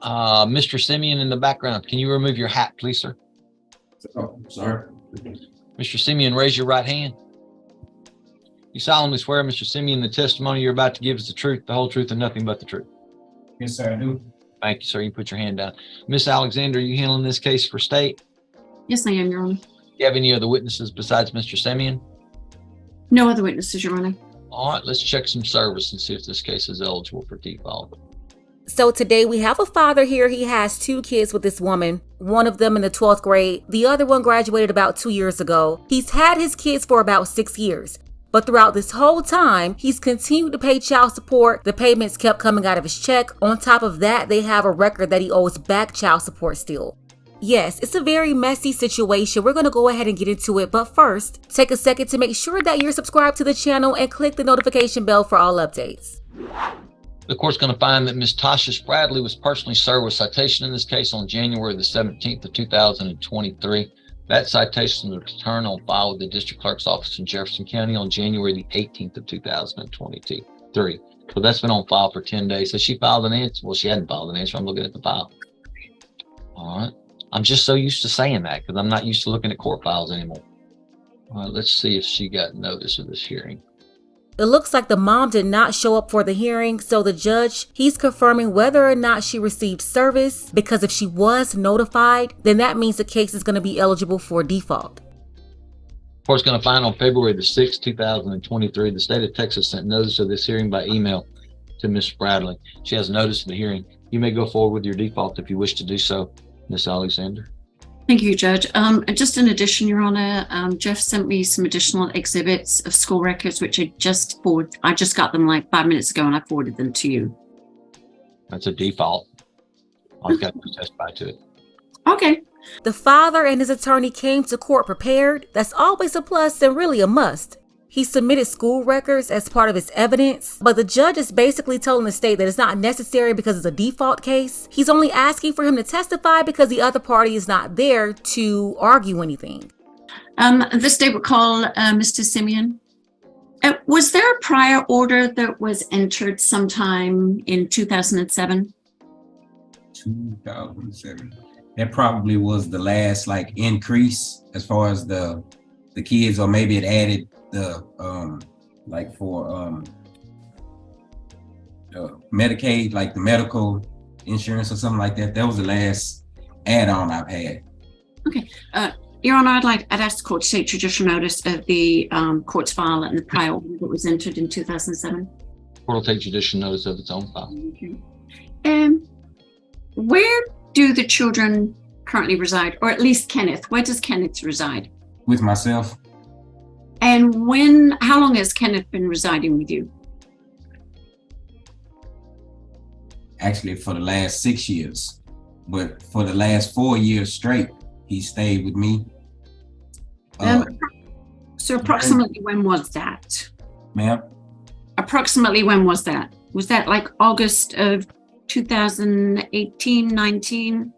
Mr. Simeon in the background, can you remove your hat, please, sir? Oh, sorry. Mr. Simeon, raise your right hand. You solemnly swear, Mr. Simeon, the testimony you're about to give is the truth, the whole truth, and nothing but the truth. Yes, sir, I do. Thank you, sir. You put your hand down. Miss Alexander, are you handling this case for state? Yes, I am, Your Honor. Do you have any other witnesses besides Mr. Simeon? No other witnesses, Your Honor. All right, let's check some service and see if this case is eligible for default. So today we have a father here. He has 2 kids with this woman, one of them in the 12th grade. The other one graduated about 2 years ago. He's had his kids for about 6 years. But throughout this whole time, he's continued to pay child support. The payments kept coming out of his check. On top of that, they have a record that he owes back child support still. Yes, it's a very messy situation. We're going to go ahead and get into it. But first, take a second to make sure that you're subscribed to the channel and click the notification bell for all updates. The court's going to find that Ms. Tasha Spradley was personally served with citation in this case on January the 17th of 2023. That citation was returned on file with the district clerk's office in Jefferson County on January the 18th of 2023. So that's been on file for 10 days. So she filed an answer. Well, she hadn't filed an answer. I'm looking at the file. All right. I'm just so used to saying that because I'm not used to looking at court files anymore. All right, let's see if she got notice of this hearing. It looks like the mom did not show up for the hearing, so the judge, he's confirming whether or not she received service, because if she was notified, then that means the case is going to be eligible for default. The court's going to find on February the 6th, 2023, the state of Texas sent notice of this hearing by email to Ms. Spradley. She has notice of the hearing. You may go forward with your default if you wish to do so, Ms. Alexander. Thank you, Judge. Just in addition, Your Honor, Jeff sent me some additional exhibits of school records, which I just got them like 5 minutes ago, and I forwarded them to you. That's a default. I've got to testify to it. Okay. The father and his attorney came to court prepared. That's always a plus and really a must. He submitted school records as part of his evidence, but the judge is basically telling the state that it's not necessary because it's a default case. He's only asking for him to testify because the other party is not there to argue anything. The state would call Mr. Simeon. Was there a prior order that was entered sometime in 2007? 2007. That probably was the last like increase as far as the kids, or maybe it added the like for Medicaid, like the medical insurance or something like that. That was the last add-on I've had. Okay. Your Honor, I'd ask the court to take judicial notice of the court's file and the prior order that was entered in 2007. Court will take judicial notice of its own file. Okay. Where do the children currently reside, or at least Kenneth? Where does Kenneth reside? With myself. And how long has Kenneth been residing with you? Actually, for the last 6 years, but for the last 4 years straight, he stayed with me. So approximately when was that? Ma'am? Approximately when was that? Was that like August of 2018, 19?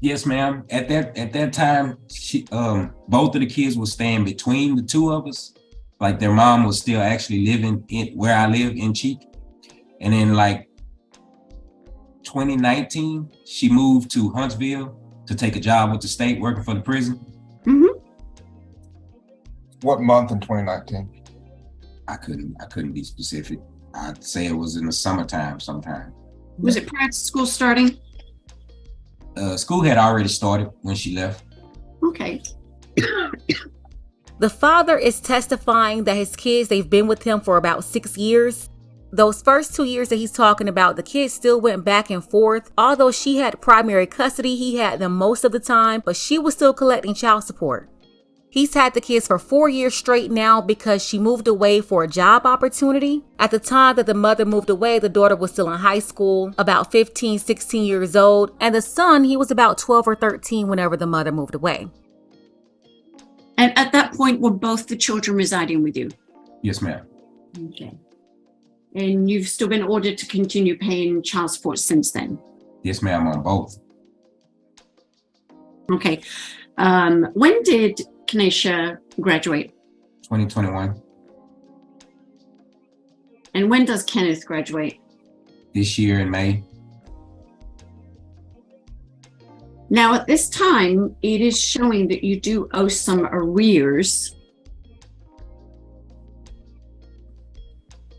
Yes, ma'am. At that time, she, both of the kids were staying between the two of us. Like their mom was still actually living in where I live in Cheek. And then like 2019, she moved to Huntsville to take a job with the state working for the prison. Mm-hmm. What month in 2019? I couldn't be specific. I'd say it was in the summertime sometime. Was it prior to school starting? School had already started when she left. Okay. The father is testifying that his kids, they've been with him for about 6 years. Those first 2 years that he's talking about, the kids still went back and forth. Although she had primary custody, he had them most of the time, but she was still collecting child support. He's had the kids for 4 years straight now because she moved away for a job opportunity. At the time that the mother moved away, the daughter was still in high school, about 15, 16 years old. And the son, he was about 12 or 13 whenever the mother moved away. And at that point, were both the children residing with you? Yes, ma'am. Okay. And you've still been ordered to continue paying child support since then? Yes, ma'am, on both. Okay. When did Kanesha graduate? 2021. And when does Kenneth graduate? This year in May. Now, at this time, it is showing that you do owe some arrears.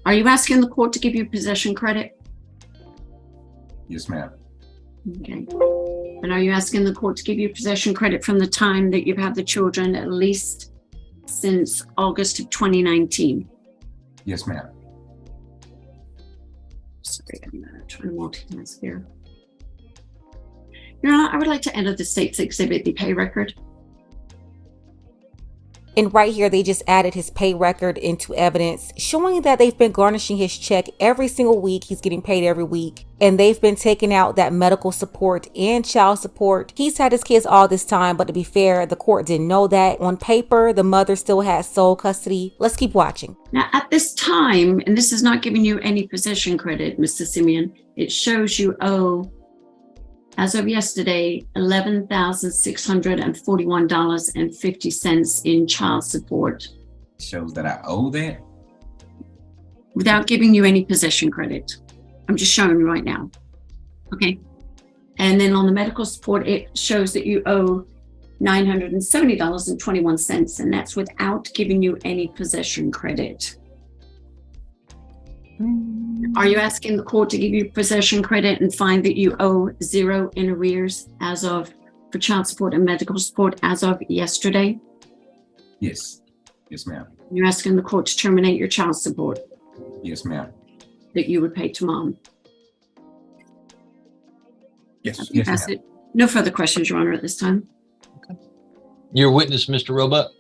Are you asking the court to give you possession credit? Yes, ma'am. Okay. And are you asking the court to give you possession credit from the time that you've had the children, at least since August of 2019? Yes, ma'am. Sorry, I'm trying to multitask here. Your Honor, I would like to enter the state's exhibit, the pay record. And right here, they just added his pay record into evidence, showing that they've been garnishing his check every single week. He's getting paid every week. And they've been taking out that medical support and child support. He's had his kids all this time, but to be fair, the court didn't know that. On paper, the mother still has sole custody. Let's keep watching. Now, at this time, and this is not giving you any possession credit, Mr. Simeon, it shows you owe, as of yesterday, $11,641.50 in child support Shows that I owe that. without giving you any possession credit. I'm just showing you right now. Okay. And then on the medical support, it shows that you owe $970.21, and that's without giving you any possession credit. Are you asking the court to give you possession credit and find that you owe zero in arrears as of, for child support and medical support as of yesterday? Yes. Yes, ma'am. You're asking the court to terminate your child support Yes, ma'am. that you would pay to mom? Yes. That's it. No further questions, Your Honor, at this time. Your witness, Mr. Roebuck.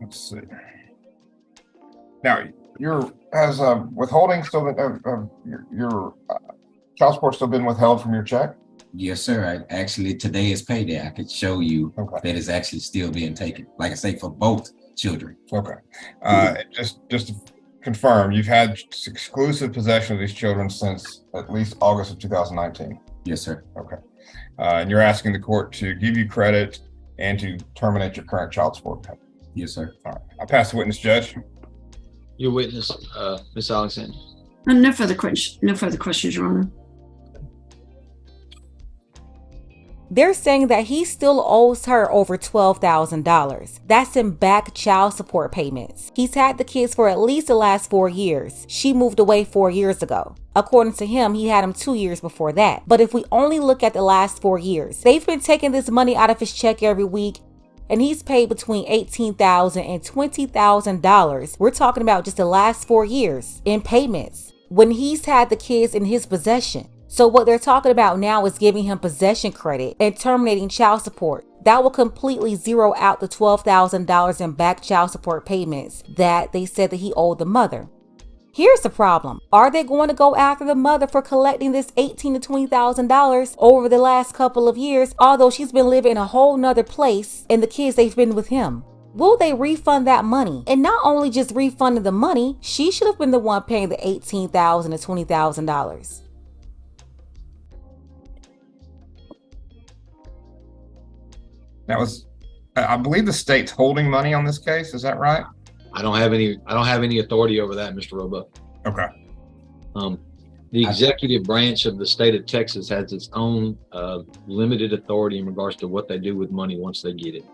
Let's see. Now, has withholding still been, your child support still been withheld from your check? Yes, sir. Actually, today is payday. I could show you Okay. that it's actually still being taken. Like I say, for both children. Okay. Just to confirm, you've had exclusive possession of these children since at least August of 2019. Yes, sir. Okay. And you're asking the court to give you credit and to terminate your current child support payment. Yes, sir. All right. I pass the witness, Judge. Your witness, Ms. Alexander. No further questions, Your Honor. They're saying that he still owes her over $12,000. That's in back child support payments. He's had the kids for at least the last 4 years. She moved away 4 years ago. According to him, he had him 2 years before that. But if we only look at the last 4 years, they've been taking this money out of his check every week, and he's paid between $18,000 and $20,000. We're talking about just the last 4 years in payments when he's had the kids in his possession. So what they're talking about now is giving him possession credit and terminating child support. That will completely zero out the $12,000 in back child support payments that they said that he owed the mother. Here's the problem. Are they going to go after the mother for collecting this $18,000 to $20,000 over the last couple of years, although she's been living in a whole nother place and the kids, they've been with him? Will they refund that money? And not only just refunding the money, she should have been the one paying the $18,000 to $20,000. Now, I believe the state's holding money on this case. Is that right? I don't have any authority over that, Mr. Roebuck. Okay. The executive branch of the state of Texas has its own limited authority in regards to what they do with money once they get it.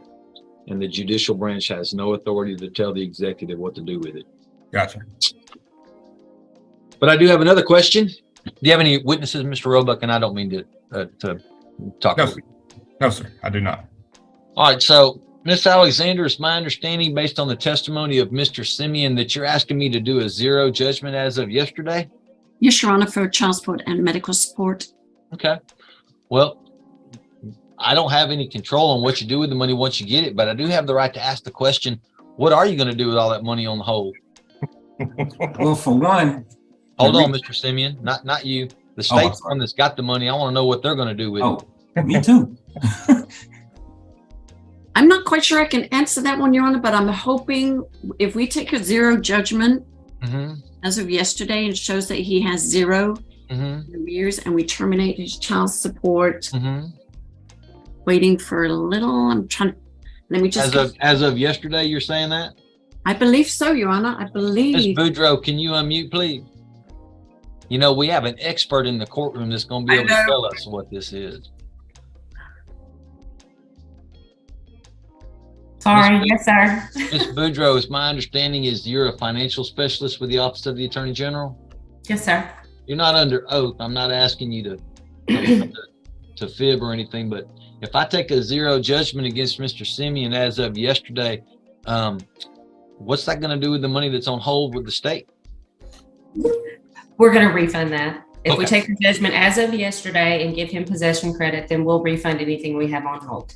And the judicial branch has no authority to tell the executive what to do with it. Gotcha. But I do have another question. Do you have any witnesses, Mr. Roebuck? And I don't mean to talk. No, sir. No, sir. I do not. All right. So, Ms. Alexander, it's my understanding based on the testimony of Mr. Simeon that you're asking me to do a zero judgment as of yesterday? Yes, Your Honor, for child support and medical support. Okay. Well, I don't have any control on what you do with the money once you get it, but I do have the right to ask the question, what are you going to do with all that money on the hold? Well, for one, Hold on, Mr. Simeon, not you. The state's sorry. one that's got the money. I want to know what they're going to do with it. Me too. I'm not quite sure I can answer that one, Your Honor, but I'm hoping if we take a zero judgment as of yesterday and shows that he has zero arrears and we terminate his child support, waiting for a little, I'm trying to, let me just. As of yesterday, you're saying that? I believe so, Your Honor, I believe. Ms. Boudreaux, can you unmute, please? You know, we have an expert in the courtroom that's going to be I able to know. tell us what this is. Sorry, Miss yes, sir. Ms. Boudreaux, is my understanding is you're a financial specialist with the Office of the Attorney General? Yes, sir. You're not under oath. I'm not asking you to fib or anything, but if I take a zero judgment against Mr. Simeon as of yesterday, what's that going to do with the money that's on hold with the state? We're going to refund that. If we Okay. take the judgment as of yesterday and give him possession credit, then we'll refund anything we have on hold.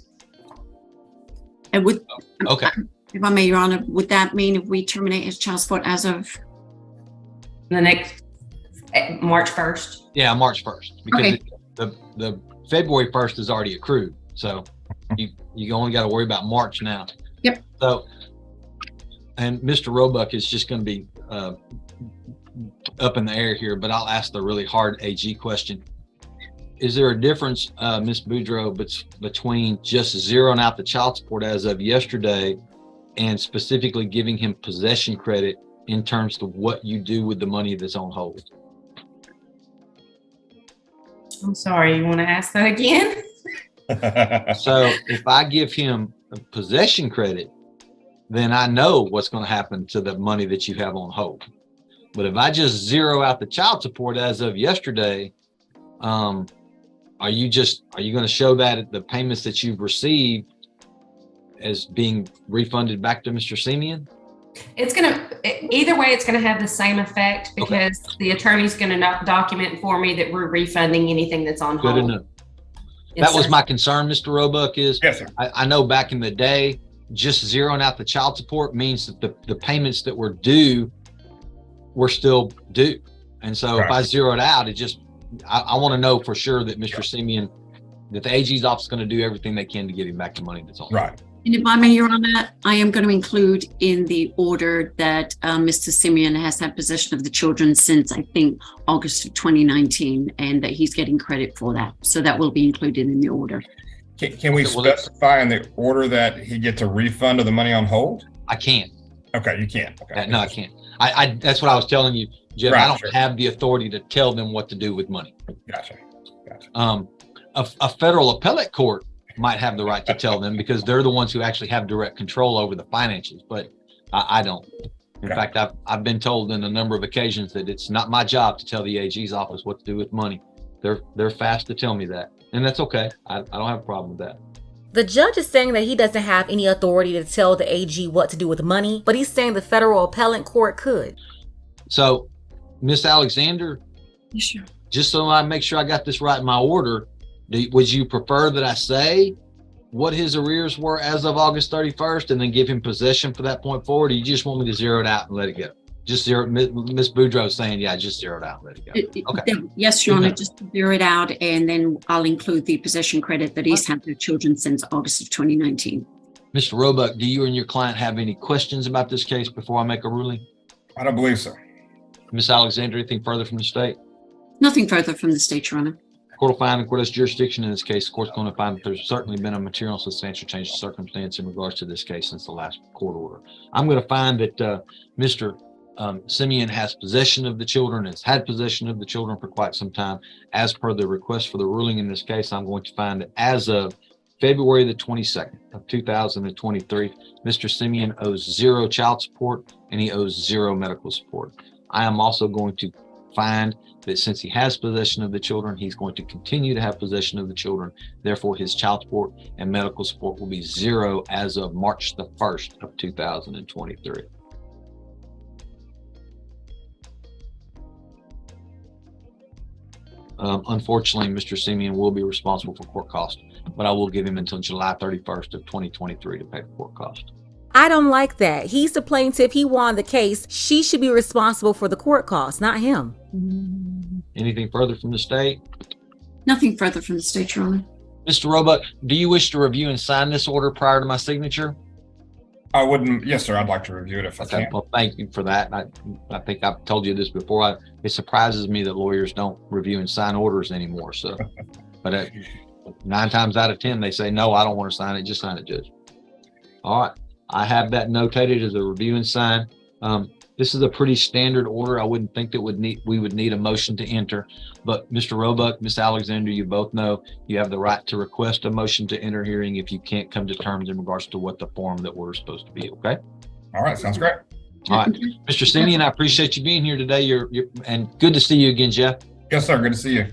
And would, Okay. if I may, Your Honor, would that mean if we terminate his child support as of? The next March 1st. Yeah, March 1st, because Okay. the February 1st is already accrued. So you only got to worry about March now. Yep. So, and Mr. Roebuck is just going to be up in the air here, but I'll ask the really hard AG question. Is there a difference, Ms. Boudreaux, between just zeroing out the child support as of yesterday and specifically giving him possession credit in terms of what you do with the money that's on hold? I'm sorry, you want to ask that again? So if I give him a possession credit, then I know what's going to happen to the money that you have on hold. But if I just zero out the child support as of yesterday, are you going to show that the payments that you've received as being refunded back to Mr. Simeon? It's either way, it's going to have the same effect because the attorney's going to document for me that we're refunding anything that's on hold. Good enough. Yes, That was sir. my concern, Mr. Roebuck, is Yes, sir. I know back in the day, just zeroing out the child support means that the payments that were due were still due. And so if I zero it out, it just, I want to know for sure that Mr. Simeon, that the AG's office is going to do everything they can to get him back the money that's on. Right. And if I may, Your Honor, I am going to include in the order that Mr. Simeon has had possession of the children since, I think, August of 2019, and that he's getting credit for that. So that will be included in the order. Can we Okay, well, specify in the order that he gets a refund of the money on hold? I can't. Okay, you can't. Okay. No, I can't. I that's what I was telling you, Jeff. Right, I don't sure. have the authority to tell them what to do with money. Gotcha. A federal appellate court might have the right to tell them because they're the ones who actually have direct control over the finances, but I don't. In fact, I've been told in a number of occasions that it's not my job to tell the AG's office what to do with money. They're fast to tell me that, and that's okay. I don't have a problem with that. The judge is saying that he doesn't have any authority to tell the AG what to do with money, but he's saying the federal appellate court could. So, Miss Alexander, Sure. just so I make sure I got this right in my order, would you prefer that I say what his arrears were as of August 31st and then give him possession for that point forward? Or you just want me to zero it out and let it go? Just zero. Miss Boudreaux saying, yeah, just zero it out and let it go. Okay. Yes, Your Honor, Okay. just zero it out, and then I'll include the possession credit that he's had their children since August of 2019. Mr. Roebuck, do you and your client have any questions about this case before I make a ruling? I don't believe so. Miss Alexander, anything further from the state? Nothing further from the state, Your Honor. Court will find the court has jurisdiction in this case. The court's going to find that there's certainly been a material and substantial change of circumstance in regards to this case since the last court order. I'm going to find that Mr. Simeon has possession of the children, has had possession of the children for quite some time. As per the request for the ruling in this case, I'm going to find that as of February the 22nd of 2023, Mr. Simeon owes zero child support and he owes zero medical support. I am also going to find that since he has possession of the children, he's going to continue to have possession of the children. Therefore, his child support and medical support will be zero as of March the 1st of 2023. Unfortunately, Mr. Simeon will be responsible for court costs, but I will give him until July 31st of 2023 to pay the court cost. I don't like that. He's the plaintiff. He won the case. She should be responsible for the court costs, not him. Anything further from the state? Nothing further from the state, Your Honor. Mr. Roebuck, do you wish to review and sign this order prior to my signature? I wouldn't. Yes, sir. I'd like to review it if I Okay, can. well, thank you for that. I think I've told you this before. It surprises me that lawyers don't review and sign orders anymore. So, but 9 times out of 10, they say, no, I don't want to sign it. Just sign it, Judge. All right. I have that notated as a review and sign. This is a pretty standard order. I wouldn't think that we would need a motion to enter. But Mr. Roebuck, Ms. Alexander, you both know you have the right to request a motion to enter hearing if you can't come to terms in regards to what the form that we're supposed to be. Okay. All right, sounds great. All right, Mr. Sinian, I appreciate you being here today. You're and good to see you again, Jeff. Yes, sir. Good to see you.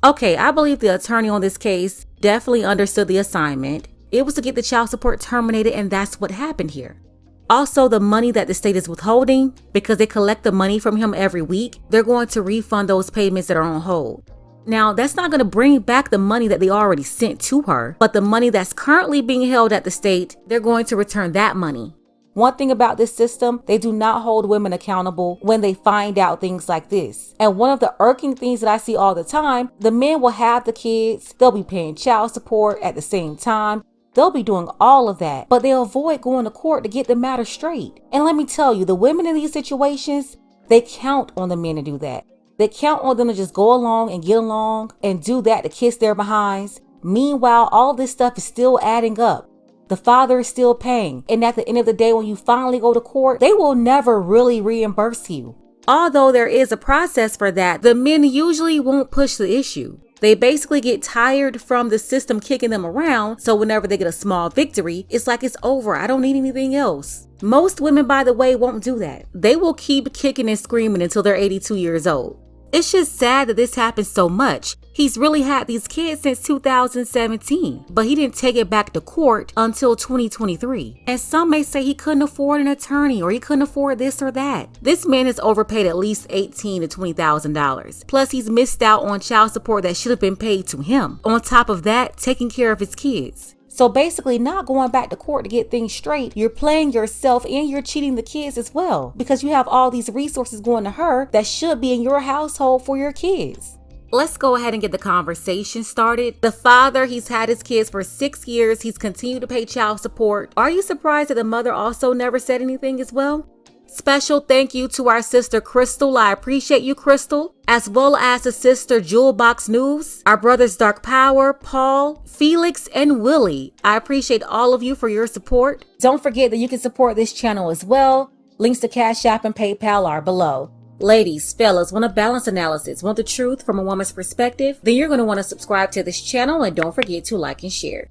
Okay, I believe the attorney on this case definitely understood the assignment. It was to get the child support terminated, and that's what happened here. Also, the money that the state is withholding, because they collect the money from him every week, they're going to refund those payments that are on hold. Now, that's not going to bring back the money that they already sent to her, but the money that's currently being held at the state, they're going to return that money. One thing about this system, they do not hold women accountable when they find out things like this. And one of the irking things that I see all the time, the men will have the kids, they'll be paying child support at the same time. They'll be doing all of that, but they'll avoid going to court to get the matter straight. And let me tell you, the women in these situations, they count on the men to do that. They count on them to just go along and get along and do that to kiss their behinds. Meanwhile, all this stuff is still adding up. The father is still paying. And at the end of the day, when you finally go to court, they will never really reimburse you. Although there is a process for that, the men usually won't push the issue. They basically get tired from the system kicking them around, so whenever they get a small victory, it's like it's over, I don't need anything else. Most women, by the way, won't do that. They will keep kicking and screaming until they're 82 years old. It's just sad that this happens so much. He's really had these kids since 2017, but he didn't take it back to court until 2023. And some may say he couldn't afford an attorney or he couldn't afford this or that. This man has overpaid at least $18,000 to $20,000. Plus, he's missed out on child support that should have been paid to him. On top of that, taking care of his kids. So basically, not going back to court to get things straight, you're playing yourself and you're cheating the kids as well, because you have all these resources going to her that should be in your household for your kids. Let's go ahead and get the conversation started. The father, he's had his kids for 6 years. He's continued to pay child support. Are you surprised that the mother also never said anything as well? Special thank you to our sister Crystal. I appreciate you, Crystal. As well as the sister Jewel Box News, our brothers Dark Power, Paul, Felix, and Willie. I appreciate all of you for your support. Don't forget that you can support this channel as well. Links to Cash App and PayPal are below. Ladies, fellas, want a balanced analysis, want the truth from a woman's perspective? Then you're going to want to subscribe to this channel and don't forget to like and share.